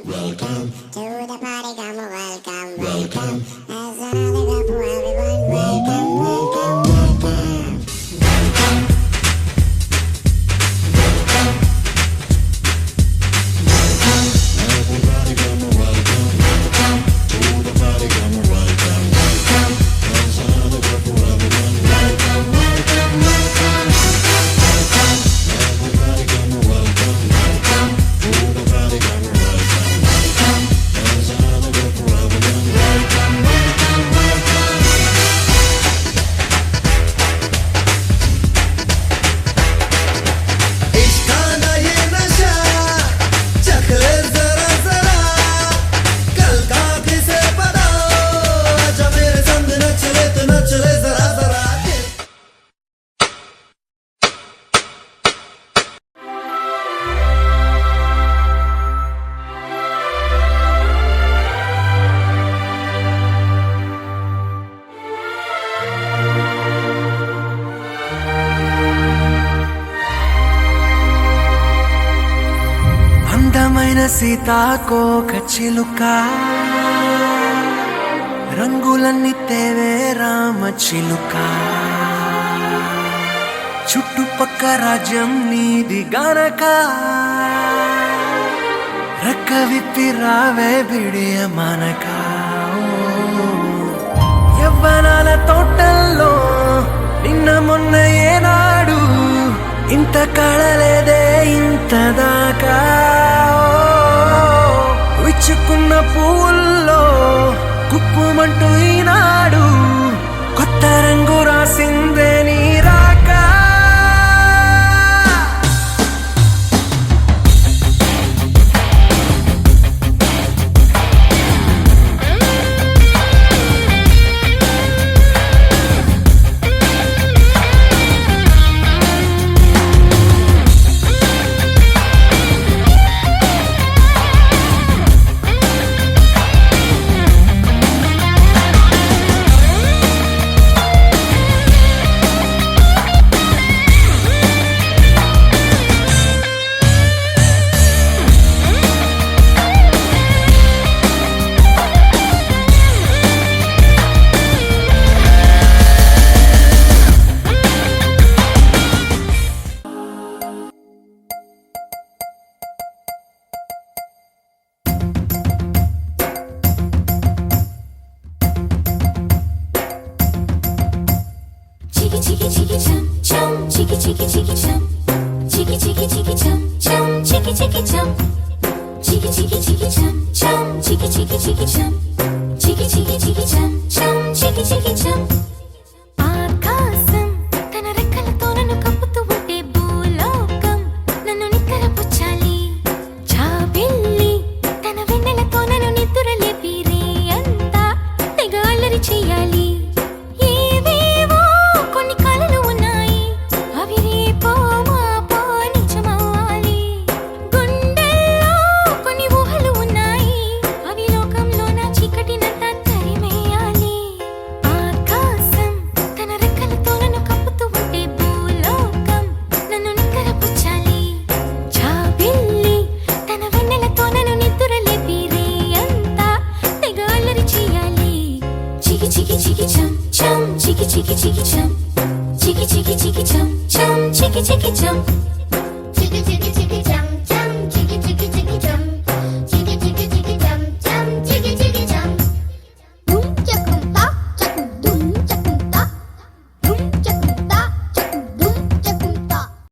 welcome to the party. Come on, welcome, welcome. There's another girl for everyone. Welcome, welcome, welcome. Everybody come on, welcome, welcome to the party. Come on, welcome, welcome. There's another girl for everyone. Welcome, welcome, welcome. Everybody come on, welcome, welcome to the party. Come on, welcome, welcome. There's another girl for everyone. Welcome, welcome, welcome. इश्काना ये नशा चख ले जरा जरा कल का किसे पता जब मेरे संग न चले तो न चले जरा जरा అందమైన సీతాకోక చిలుక రంగులన్నీ తేవే రామ చిలుక చుట్టుపక్క రాజ్యం నీది గనక రెక్క విప్పి రావే బిడియ మనక యవ్వనాల తోటల్లో నిన్న మొన్న ఏనాడు ఇంత కళలేదే ఇంత దాకా విచ్చుకున్న పూల్లో కుప్పుమంటూ ఈనాడు కొత్త రంగు రాసిందే నీ రాక Chiki chiki chum chum, chiki chiki chiki chum, chiki chiki chiki chum chum, chiki chiki chum, chiki chiki chiki chum chum, chiki chiki chiki chum, chiki chiki chiki chum chum, chiki chiki chum. ఆకాశం తన రెక్కలతో నన్ను కప్పుతూ ఉంటే భూలోకం నన్ను నిక్కరపుచ్చాలి. జాబిల్లి తన వెన్నెలతో నన్ను నిద్రలేపి రేయంతా తెగ అల్లరి చెయ్యాలి. ఏవేవో కొన్ని కలలు ఉన్నాయి అవి రేపో మాపో నిజమవ్వాలి. గుండెల్లో కొన్ని ఊహలు ఉన్నాయి అవి లోకంలో నా చీకటినంతా తరిమేయాలి. ఆకాశం తన రెక్కలతో నన్ను కప్పుతూ ఉంటే భూలోకం నన్ను నిక్కరపుచ్చాలి. జాబిల్లి తన వెన్నెలతో నన్ను నిద్రలేపి రేయంతా తెగ అల్లరి చెయ్యాలి. చికి చికి చికి చం చం చికి చికి చికి చం చికి చికి చికి చం చం చికి చికి చం